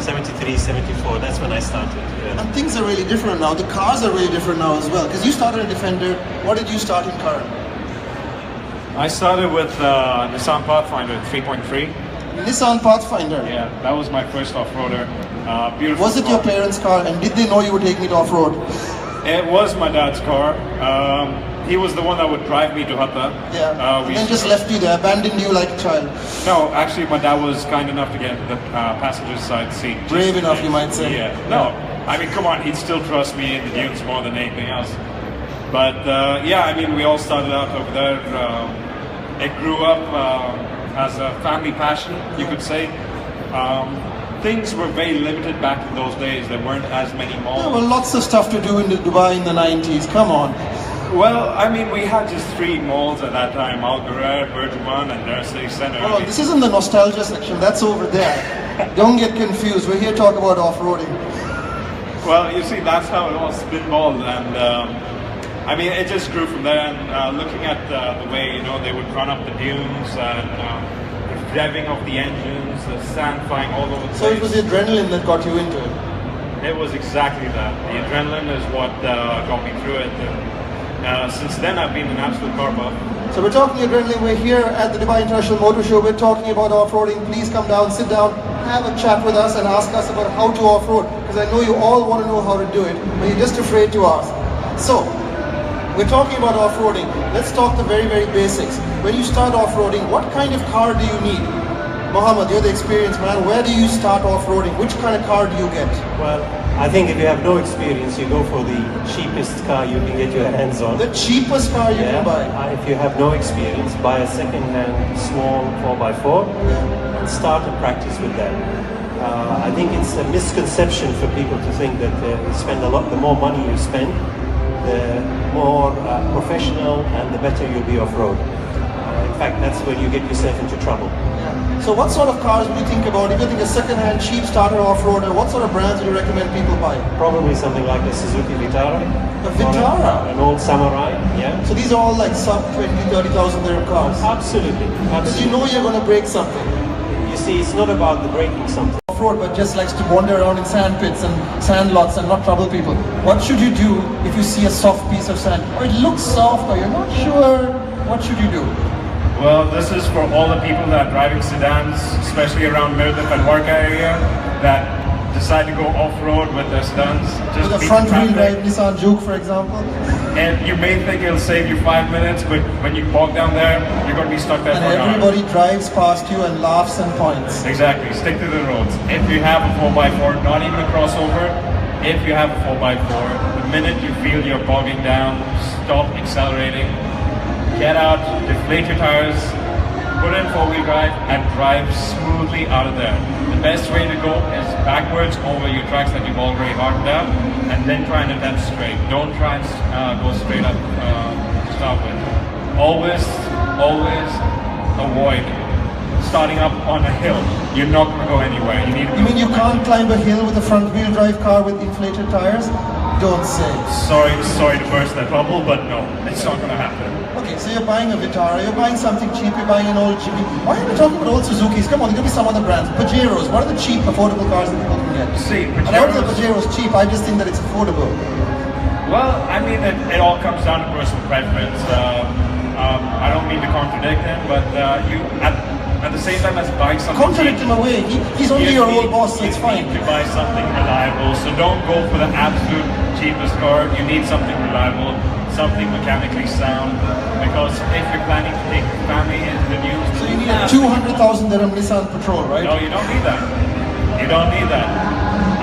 73, 74. That's when I started. Yeah. And things are really different now. The cars are really different now as well. Because you started a Defender. What did you start in car? I started with Nissan Pathfinder 3.3. Nissan Pathfinder? Yeah, that was my first off-roader. Beautiful. Was it your parents' car, and did they know you would take me to off-road? It was my dad's car. He was the one that would drive me to Hatta. Yeah, and then just left you there, abandoned you like a child. No, actually my dad was kind enough to get the passenger side seat. Brave enough, you might say. Yeah, no, I mean, come on, he'd still trust me in the dunes more than anything else. But yeah, I mean, we all started out over there. It grew up as a family passion, you could say. Things were very limited back in those days. There weren't as many malls. There were lots of stuff to do in Dubai in the 90s, come on. Well, I mean, we had just 3 malls at that time, Al Ghurair, Burjuman, and Dar City Centre. Hold on, this isn't the nostalgia section, that's over there. Don't get confused, we're here to talk about off-roading. Well, you see, that's how it all spitballed, and I mean, it just grew from there, and looking at the way, you know, they would run up the dunes, and the revving of the engines, the sand flying all over the place. So it was the adrenaline that got you into it? It was exactly that. The adrenaline is what got me through it. And since then, I've been an absolute car buff. So we're talking adrenaline. We're here at the Dubai International Motor Show. We're talking about off-roading. Please come down, sit down, have a chat with us and ask us about how to off-road. Because I know you all want to know how to do it, but you're just afraid to ask. So, we're talking about off-roading. Let's talk the very, very basics. When you start off-roading, what kind of car do you need? Mohammed, you're the experienced man. Where do you start off-roading? Which kind of car do you get? Well, I think if you have no experience, you go for the cheapest car you can get your hands on. The cheapest car you can buy? If you have no experience, buy a second-hand small 4x4 and start to practice with that. I think it's a misconception for people to think that you spend a lot, the more money you spend, the more professional and the better you'll be off-road. In fact, that's when you get yourself into trouble. So what sort of cars would you think about? If you think a second-hand cheap starter off-roader, what sort of brands would you recommend people buy? Probably something like a Suzuki Vitara. A Vitara? An old Samurai, yeah. So these are all like sub 20,000, 30,000 dirham cars? Absolutely. Because you know you're going to break something. You see, it's not about the breaking something. Off-road, but just likes to wander around in sand pits and sand lots and not trouble people. What should you do if you see a soft piece of sand? Or it looks soft or you're not sure? What should you do? Well, this is for all the people that are driving sedans, especially around Mirdif and Warka area, that decide to go off-road with their sedans. Just with a front-wheel drive Nissan Juke, for example. And you may think it'll save you 5 minutes, but when you walk down there, you're going to be stuck there for an hour. And everybody drives past you and laughs and points. Exactly. Stick to the roads. If you have a 4x4, not even a crossover, if you have a 4x4, the minute you feel you're bogging down, stop accelerating. Get out, deflate your tires, put in 4-wheel drive, and drive smoothly out of there. The best way to go is backwards over your tracks that you've already hardened out, and then try and attempt straight. Don't try and go straight up to start with. Always avoid starting up on a hill. You're not going to go anywhere. You mean you can't climb a hill with a front-wheel drive car with inflated tires? Don't say. Sorry to burst that bubble, but no, it's not going to happen. Okay, so you're buying a Vitara, you're buying something cheap, you're buying an old Jeep. Why are we talking about old Suzukis? Come on, there's going to be some other brands. Pajeros, what are the cheap, affordable cars that people can get? See, Pajeros... And I don't think Pajero's cheap, I just think that it's affordable. Well, I mean, it all comes down to personal preference. I don't mean to contradict him, but you, at the same time as buying something... Contradict him away, he's only your old boss, so it's fine. You need to buy something reliable, so don't go for the absolute cheapest car. You need something reliable, something mechanically sound, because if you're planning to take your family into the news... So you need a 200,000 dirham Nissan Patrol, right? No, you don't need that. You don't need that.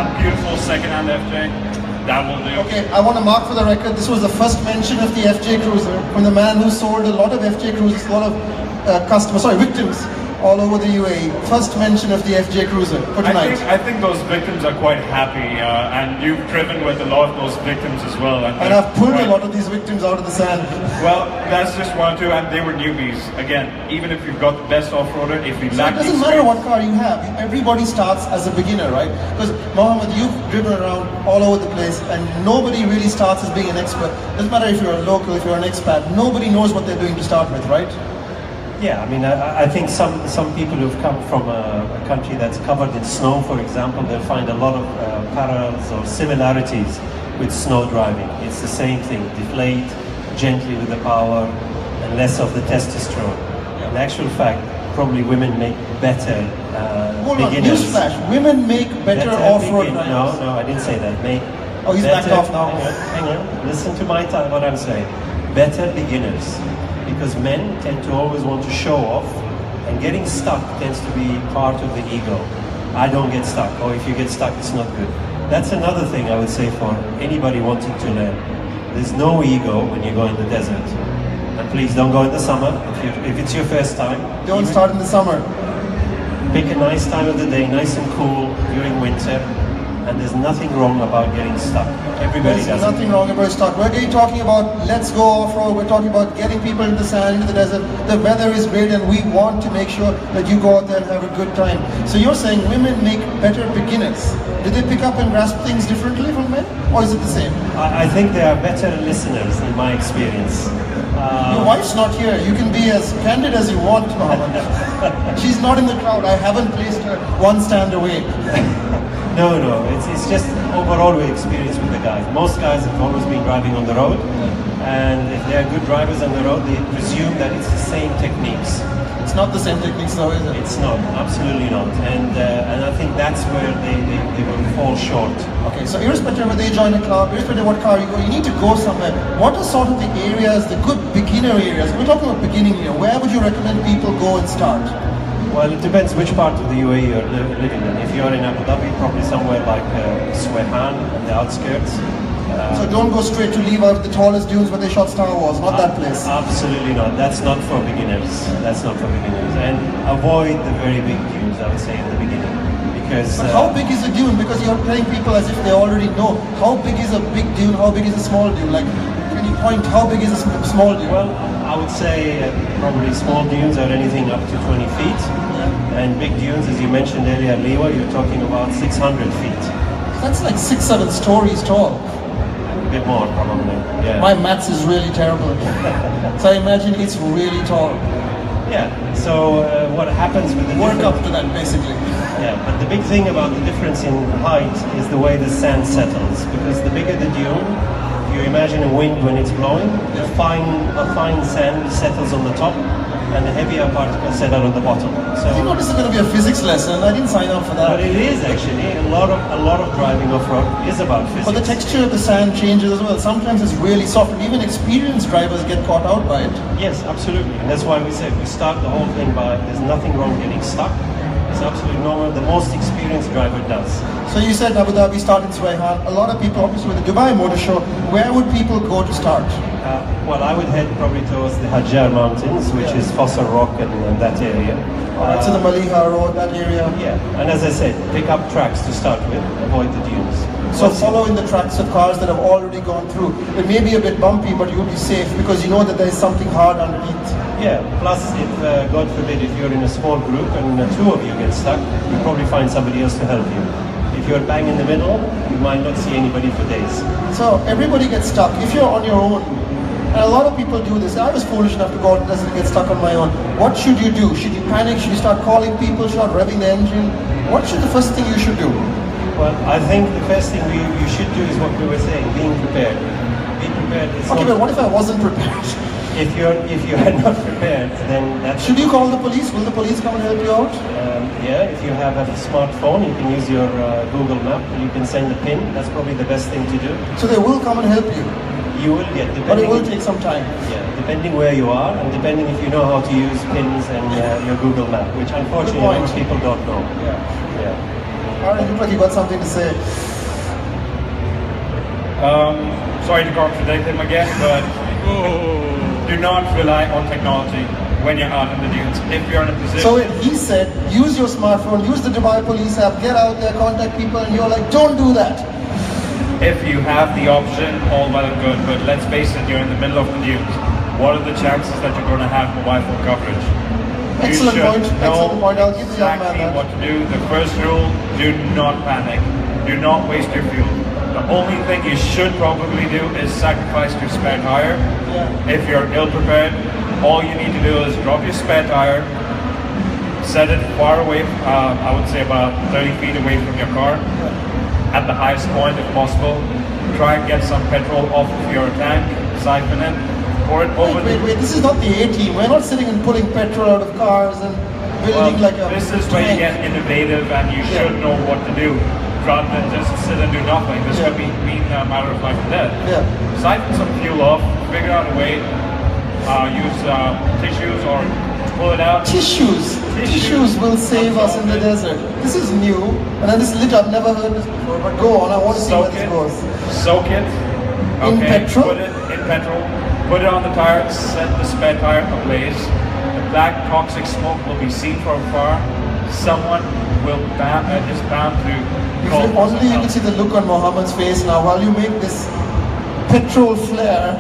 A beautiful second-hand FJ, that will do. Okay, I want to mark for the record, this was the first mention of the FJ Cruiser from the man who sold a lot of FJ Cruisers, a lot of victims all over the UAE. First mention of the FJ Cruiser for tonight. I think those victims are quite happy, and you've driven with a lot of those victims as well. And I've pulled a lot of these victims out of the sand. Well, that's just one or two, and they were newbies. Again, even if you've got the best off-roader, if you lack... It doesn't matter what car you have. Everybody starts as a beginner, right? Because Mohammed, you've driven around all over the place, and nobody really starts as being an expert. Doesn't matter if you're a local, if you're an expat. Nobody knows what they're doing to start with, right? Yeah, I mean, I think some people who've come from a country that's covered in snow, for example, they'll find a lot of parallels or similarities with snow driving. It's the same thing, deflate gently with the power and less of the testosterone. In actual fact, probably women make better Hold on, beginners. newsflash, women make better off-road riders. No, I didn't say that. Make Oh, he's backed off now. Hang on. Listen to what I'm saying. Better beginners. Because men tend to always want to show off, and getting stuck tends to be part of the ego. I don't get stuck, or if you get stuck, it's not good. That's another thing I would say for anybody wanting to learn. There's no ego when you go in the desert. And please don't go in the summer if it's your first time. Don't start in the summer. Pick a nice time of the day, nice and cool during winter, and there's nothing wrong about getting stuck. Everybody There's does it. nothing wrong about stuck. We're talking about let's go off-road. We're talking about getting people into the sand, into the desert. The weather is great and we want to make sure that you go out there and have a good time. So you're saying women make better beginners. Do they pick up and grasp things differently from men? Or is it the same? I think they are better listeners in my experience. Your wife's not here. You can be as candid as you want, Mohammed. She's not in the crowd. I haven't placed her one stand away. No, it's just overall we experience with the guys. Most guys have always been driving on the road, and if they're good drivers on the road, they presume that it's the same techniques. It's not the same techniques though, is it? It's not, absolutely not. And I think that's where they will fall short. Okay, so irrespective of whether you join a club, irrespective of what car you go, you need to go somewhere. What are sort of the areas, the good beginner areas? We're talking about beginning here. Where would you recommend people go and start? Well, it depends which part of the UAE you're living in. If you're in Abu Dhabi, probably somewhere like Suehan and the outskirts. So don't go straight to leave out the tallest dunes where they shot Star Wars, not that place. Absolutely not. That's not for beginners. That's not for beginners. And avoid the very big dunes, I would say, in the beginning. Because But how big is a dune? Because you're telling people as if they already know. How big is a big dune? How big is a small dune? Like, can you point how big is a small dune? Well, I would say probably small dunes are anything up to 20 feet. And big dunes, as you mentioned earlier, Liwa, you're talking about 600 feet. That's like 6-7 stories tall. A bit more, probably. Yeah. My maths is really terrible. So I imagine it's really tall. Yeah. So what happens with the Work different- up to that, basically. Yeah, but the big thing about the difference in height is the way the sand settles. Because the bigger the dune, if you imagine a wind when it's blowing, a fine sand settles on the top, and the heavier particles settle on the bottom. So, I didn't know this is going to be a physics lesson. I didn't sign up for but that. it is actually a lot of driving off road is about physics. But the texture of the sand changes as well. Sometimes it's really soft, and even experienced drivers get caught out by it. Yes, absolutely, and that's why we said we start the whole thing by there's nothing wrong getting stuck. It's absolutely normal. The most experienced driver does. So you said Abu Dhabi, start in Suwayhan. A lot of people, obviously with the Dubai Motor Show, where would people go to start? Well, I would head probably towards the Hajjar Mountains, which is Fossil Rock and that area. It's in the Maliha Road, that area. Yeah, and as I said, pick up tracks to start with, avoid the dunes. So follow in the tracks of cars that have already gone through. It may be a bit bumpy, but you'll be safe because you know that there is something hard underneath. Yeah, plus if, God forbid, if you're in a small group and two of you get stuck, you'll probably find somebody else to help you. If you're bang in the middle, you might not see anybody for days. So everybody gets stuck. If you're on your own, and a lot of people do this. I was foolish enough to go out and get stuck on my own. What should you do? Should you panic? Should you start calling people? Start revving the engine? What should the first thing you should do? Well, I think the first thing you should do is what we were saying, being prepared. Be prepared. Okay, but what if I wasn't prepared? If you're not prepared, then that's... Should you call the police? Will the police come and help you out? Yeah, if you have a smartphone, you can use your Google Map. You can send a pin. That's probably the best thing to do. So they will come and help you? You will get, But it will take some time. Yeah, depending where you are and depending if you know how to use pins and your Google Map, which unfortunately most people don't know. Yeah. Aaron, you look like you got something to say. Sorry to contradict him again, but do not rely on technology when you're out in the dunes. If you're in a position... So he said, use your smartphone, use the Dubai Police app, get out there, contact people, and you're like, don't do that. If you have the option, all well and good, but let's face it, you're in the middle of the dunes. What are the chances that you're going to have mobile phone coverage? Excellent point, excellent point. I'll give the young man exactly that. what to do. The first rule, do not panic. Do not waste your fuel. The only thing you should probably do is sacrifice your spare tire. Yeah. If you're ill-prepared, all you need to do is drop your spare tire, set it far away, I would say about 30 feet away from your car, at the highest point if possible. Try and get some petrol off of your tank, siphon it, pour it over. Wait, this is not the A-team. We're not sitting and pulling petrol out of cars and building like a This is where you get innovative and you should know what to do, rather than just sit and do nothing. This could be a matter of life and death. Yeah. Siphon some fuel off, figure out a way, use tissues or pull it out. Tissues will save us in the desert. This is new, and then this lit. I've never heard this before. But go on, I want to see where this goes. Soak it. In petrol? Put it in petrol. Put it on the tire. Set the spare tire ablaze. The black toxic smoke will be seen from afar. Someone will is bound to. If only you can see the look on Mohammed's face now while you make this petrol flare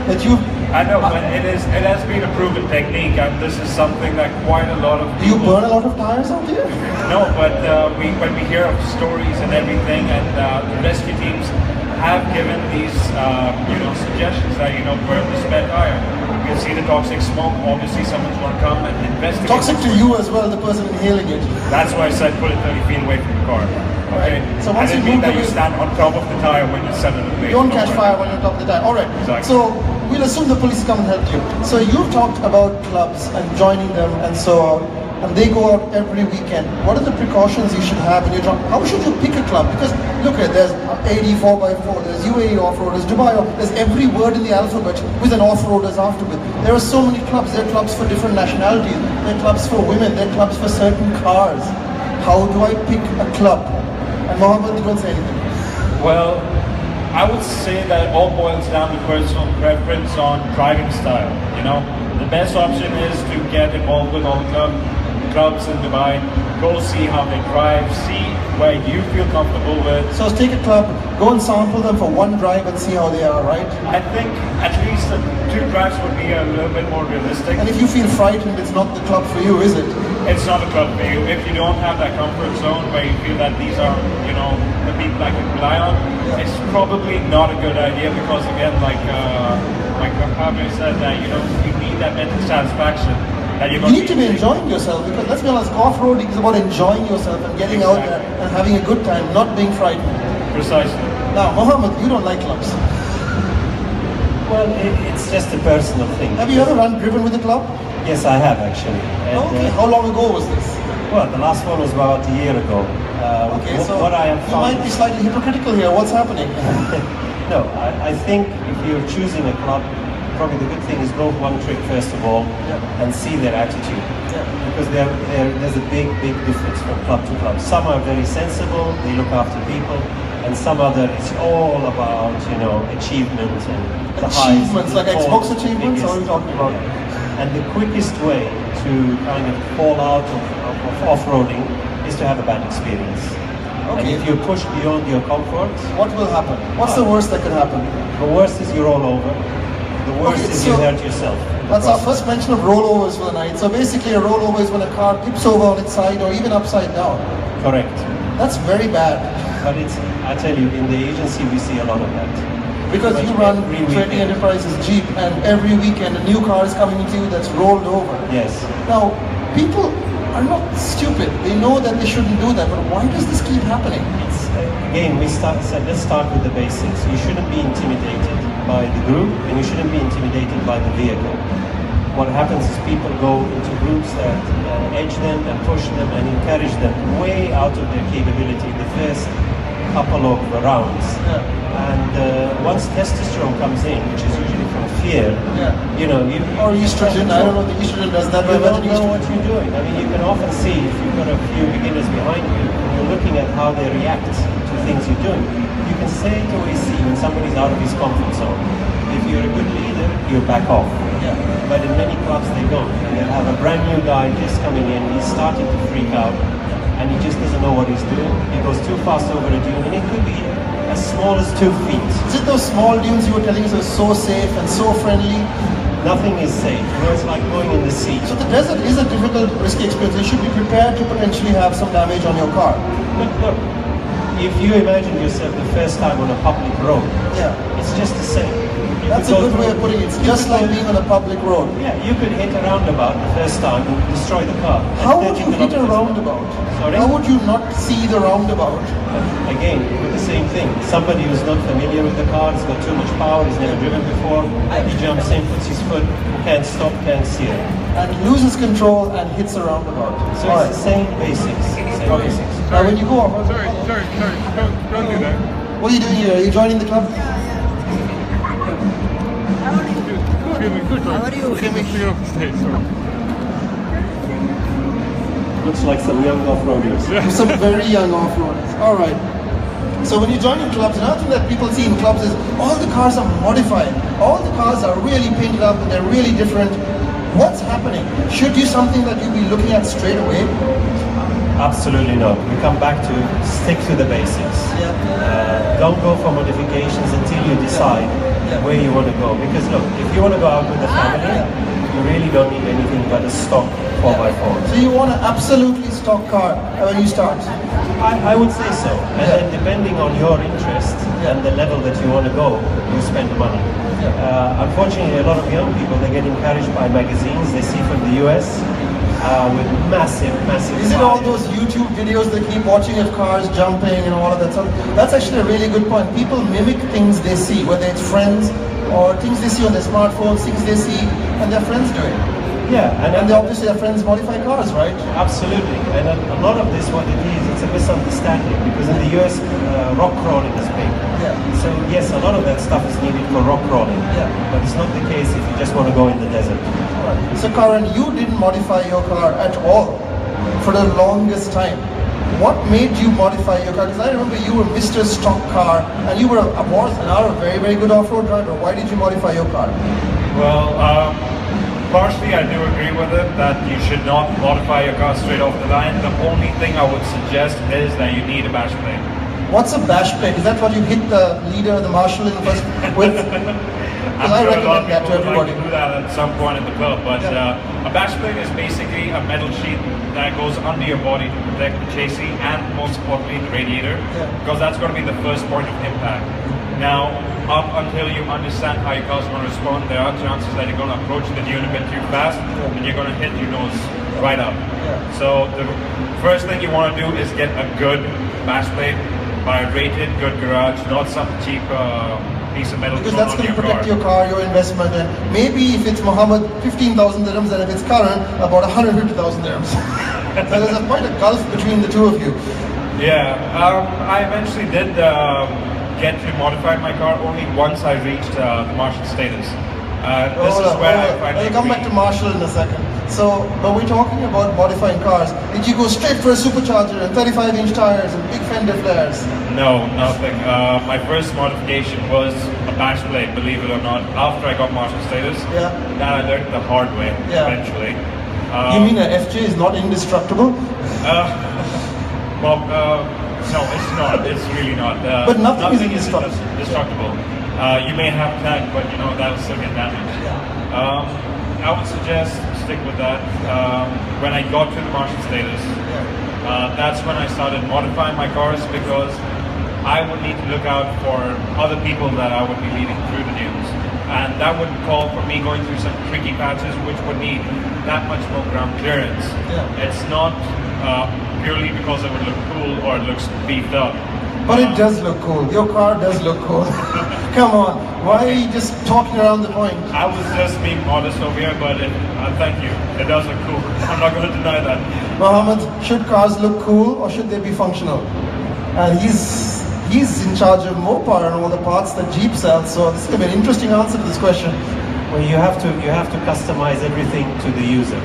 that you. I know, but it has been a proven technique, and this is something that quite a lot of Do you people... burn a lot of tires out here? No, but when we hear of stories and everything, and the rescue teams have given these suggestions that burn the spare tire. You see the toxic smoke. Obviously, someone's going to come and investigate. Toxic to you as well, the person inhaling it. That's why I said put it 30 feet away from the car. Okay. So once I didn't you mean move that you away- stand on top of the tire when you set it away. You don't catch fire when you're on top of the tire. All right. Exactly. So we'll assume the police come and help you. So you've talked about clubs and joining them and so on, and they go out every weekend. What are the precautions you should have when you're joining? How should you pick a club? Because look at there's AD 4x4, there's UAE off-road, there's Dubai off, there's every word in the alphabet with an off-roaders afterward. There are so many clubs. There are clubs for different nationalities. There are clubs for women. There are clubs for certain cars. How do I pick a club? And Mohammed, you don't say anything. Well, I would say that it all boils down to personal preference on driving style. The best option is to get involved with all the clubs in Dubai. Go see how they drive, see where you feel comfortable with. So take a club, go and sample them for one drive and see how they are, right? I think at least 2 drives would be a little bit more realistic. And if you feel frightened, it's not the club for you, is it? It's not a club for you. If you don't have that comfort zone where you feel that these are, the people I can rely on, it's probably not a good idea because again, like Javier said, that you need that mental satisfaction. That you're You need to be enjoying yourself because let's be honest, off-roading is about enjoying yourself and getting out there and having a good time, not being frightened. Precisely. Now, Mohammed, you don't like clubs. Well, it's just a personal thing. Have you ever driven with a club? Yes, I have actually. And, Okay, how long ago was this? well, the last one was about a year ago. Okay, so what I have you found might be slightly hypocritical here. What's happening? No, I think if you're choosing a club, probably the good thing is go one trick first of all and see their attitude. Because there's a big difference from club to club. Some are very sensible, they look after people, and some other, it's all about, achievement and the highs. Achievements, like Xbox achievements, or are you talking about? And the quickest way to kind of fall out of off-roading is to have a bad experience. And Okay. if you push beyond your comfort, What will happen? What's the worst that could happen? the worst is you roll over. The worst Okay, is you so hurt yourself. That's our first mention of rollovers for the night. So basically a rollover is when a car tips over on its side or even upside down. Correct. That's very bad. But I tell you, in the agency we see a lot of that. Because Like you run every Trading weekend. Enterprises Jeep and every weekend a new car is coming into you that's rolled over. Yes. Now, people are not stupid. They know that they shouldn't do that, but why does this keep happening? It's, again, let's start with the basics. You shouldn't be intimidated by the group and you shouldn't be intimidated by the vehicle. What happens is people go into groups that edge them and push them and encourage them way out of their capability in the first couple of rounds. And once testosterone comes in, which is usually from fear, Or estrogen, I don't know, the estrogen does that. you but don't know what you're doing. I mean, you can often see if you've got a few beginners behind you, and you're looking at how they react to things you're doing. You can straight away see when somebody's out of his comfort zone. If you're a good leader, you back off. But in many clubs they don't. And they'll have a brand new guy just coming in, he's starting to freak out, and he just doesn't know what he's doing. He goes too fast over a dune, and it could be as small as 2 feet. Is it those small dunes you were telling us are so safe and so friendly? Nothing is safe. It's like going in the sea. So the desert is a difficult, risky experience. You should be prepared to potentially have some damage on your car. Look, if you imagine yourself the first time on a public road, Yeah. it's just the same. That's a good way of putting it. It's just like being on a public road. Yeah, you could hit a roundabout the first time and destroy the car. How would you hit a roundabout? Sorry? How would you not see the roundabout? Again, with the same thing. Somebody who's not familiar with the car, has got too much power, he's never driven before, he jumps in, puts his foot, can't stop, can't steer. And loses control and hits a roundabout. So it's the same basics. Basics. Now when you go off... Sorry, don't do that. What are you doing here? Are you joining the club? Good. How are you? Looks like some young off-roaders. Some very young off-roaders. All right. So when you join in clubs, another thing that people see in clubs is all the cars are modified. All the cars are really painted up and they're really different. What's happening? Should you something that you'll be looking at straight away? Absolutely not. We come back to stick to the basics. Don't go for modifications until you decide where you want to go. Because look, if you want to go out with the family, you really don't need anything but a stock 4x4. So you want an absolutely stock car when you start? I would say so. And then depending on your interest and the level that you want to go, you spend the money. Unfortunately, a lot of young people, they get encouraged by magazines they see from the US with massive Is it all those YouTube videos they keep watching of cars jumping and all of that stuff? That's actually a really good point. People mimic things they see, whether it's friends or things they see on their smartphones, things they see and their friends doing. Yeah, and they obviously their friends modify cars, right? Absolutely, and a lot of this, what it is, it's a misunderstanding because in the US, rock crawling is big. So yes, a lot of that stuff is needed for rock crawling, but it's not the case if you just want to go in the desert. So Karan, you didn't modify your car at all for the longest time. What made you modify your car? Because I remember you were Mr. Stock Car and you were a very, very good off-road driver. Why did you modify your car? Well, partially I do agree with it that you should not modify your car straight off the line. The only thing I would suggest is that you need a bash plate. What's a bash plate? Is that what you hit the leader, the marshal in the first with? I recommend that to everybody. Like to do that at some point in the club, but a bash plate is basically a metal sheet that goes under your body to protect the chassis and most importantly the radiator, because that's going to be the first point of impact. Now, up until you understand how your car's going to respond, there are chances that you're going to approach the dune a bit too fast and you're going to hit your nose right up. So the first thing you want to do is get a good bash plate by a rated good garage, not some cheap piece of metal. Because that's going to protect your car, your investment, and maybe if it's Mohammed, 15,000 dirhams, and if it's Karan, about 150,000 dirhams. So there's quite a gulf between the two of you. Yeah, I eventually did get to modify my car only once I reached the marshal status. This is where I finally... I'll come back to Marshall in a second. So, but we're talking about modifying cars. Did you go straight for a supercharger and 35-inch tires and big fender flares? No, nothing. My first modification was a bash plate, believe it or not. After I got marshal status, that I learned the hard way eventually. You mean an FJ is not indestructible? Well, no, it's not. It's really not. But nothing is indestructible. You may have tag, but you know that'll still get damaged. I would suggest stick with that. When I got to the marshal status, that's when I started modifying my cars because I would need to look out for other people that I would be leading through the dunes. And that would call for me going through some tricky patches which would need that much more ground clearance. It's not purely because it would look cool or it looks beefed up. But it does look cool. Your car does look cool. Come on, why are you just talking around the point? I was just being modest over here, but thank you. It does look cool. I'm not going to deny that. Mohammed, should cars look cool or should they be functional? And he's in charge of Mopar and all the parts that Jeep sells, so this is going to be an interesting answer to this question. Well, you have to customize everything to the user.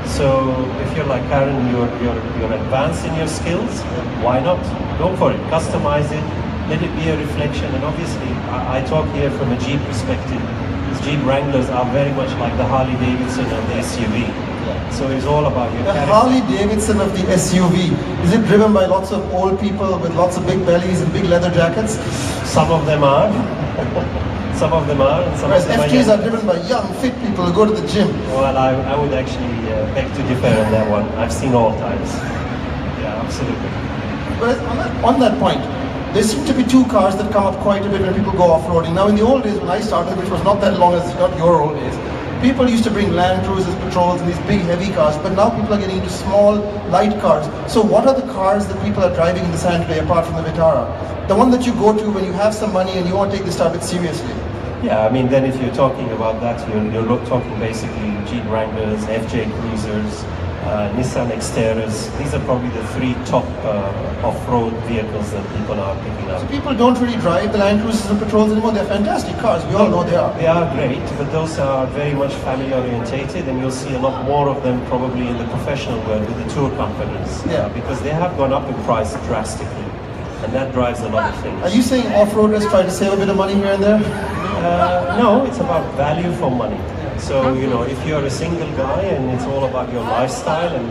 So if you're like Karen, you're advanced in your skills, why not? Go for it, customize it, let it be a reflection. And obviously, I talk here from a Jeep perspective. These Jeep Wranglers are very much like the Harley Davidson of the SUV. So it's all about your character. The Harley Davidson of the SUV. Is it driven by lots of old people with lots of big bellies and big leather jackets? Some of them are. Some of them are, and some Whereas of them FJs are driven by young, fit people who go to the gym. Well, I would actually beg to differ on that one. I've seen all types. Yeah, absolutely. But on that point, there seem to be two cars that come up quite a bit when people go off-roading. Now in the old days when I started, which was not that long as not your old days, people used to bring Land Cruisers, Patrols and these big heavy cars, but now people are getting into small, light cars. So what are the cars that people are driving in the sand today apart from the Vitara? The one that you go to when you have some money and you want to take this stuff a bit seriously. Yeah, I mean, then if you're talking about that, you're talking basically Jeep Wranglers, FJ Cruisers, Nissan Xteras. These are probably the three top off-road vehicles that people are picking up. So people don't really drive the Land Cruisers and Patrols anymore. They're fantastic cars. We all know they are. They are great, but those are very much family orientated, and you'll see a lot more of them probably in the professional world with the tour companies. Yeah. Because they have gone up in price drastically, and that drives a lot of things. Are you saying off-roaders try to save a bit of money here and there? No, it's about value for money. So, if you're a single guy and it's all about your lifestyle and,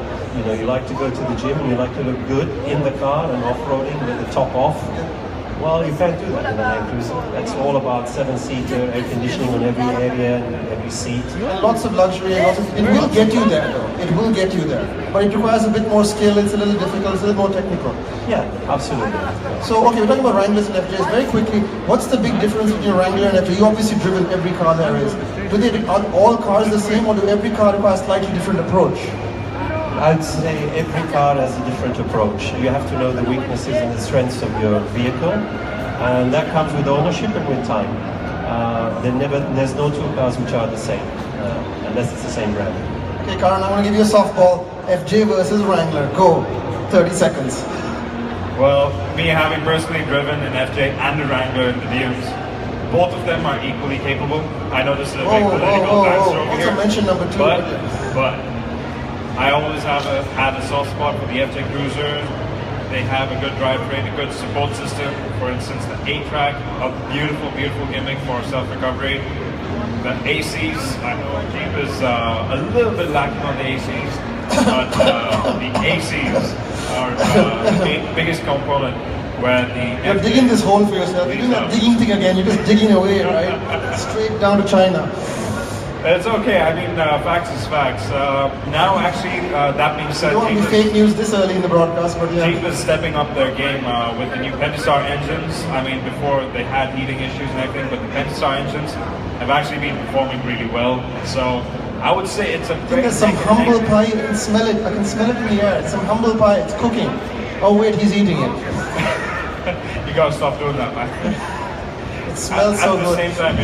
you like to go to the gym and you like to look good in the car and off-roading with the top off, well, you can't do that in a Land Cruiser. That's all about 7-seater, air conditioning on every area and every seat. And lots of luxury and it will get you there though. It will get you there. But it requires a bit more skill, it's a little difficult, it's a little more technical. Yeah, absolutely. So, okay, we're talking about Wranglers and FJs. Very quickly, what's the big difference between a Wrangler and FJ? You've obviously driven every car there is. Are all cars the same, or do every car require a slightly different approach? I'd say every car has a different approach. You have to know the weaknesses and the strengths of your vehicle, and that comes with ownership and with time. There's no two cars which are the same, unless it's the same brand. Okay, Karan, I want to give you a softball. FJ versus Wrangler. Go. 30 seconds. Well, me having personally driven an FJ and a Wrangler in the DIMS, both of them are equally capable. I know this is a big political answer over here. Also mention number 2. But I always had a soft spot for the FJ Cruiser. They have a good drivetrain, a good support system. For instance, the A-Track, a beautiful, beautiful gimmick for self-recovery. The ACs, I know Jeep is a little bit lacking on the ACs, but the ACs are the biggest component. Where you're digging this hole for yourself. You're doing that digging thing again. You're just digging away, right? Straight down to China. It's okay. I mean, facts is facts. Now, actually, that being said, don't want to be fake news this early in the broadcast, but yeah. Jeep is stepping up their game with the new Pentastar engines. I mean, before they had heating issues and everything, but the Pentastar engines have actually been performing really well. So I would say it's a. I think there's some humble pie. You can smell it. I can smell it in the air. It's some humble pie. It's cooking. Oh wait, he's eating it. You gotta stop doing that, man. It smells so good. At the same time,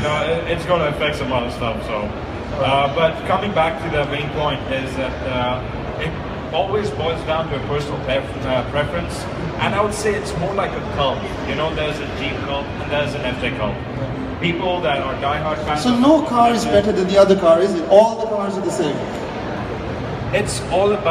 it's gonna affect some other stuff. So, but coming back to the main point is that it always boils down to a personal preference, and I would say it's more like a cult. There's a Jeep cult and there's an FJ cult. People that are diehard fans. So no car is better than the other car, is it? All the cars are the same. It's all about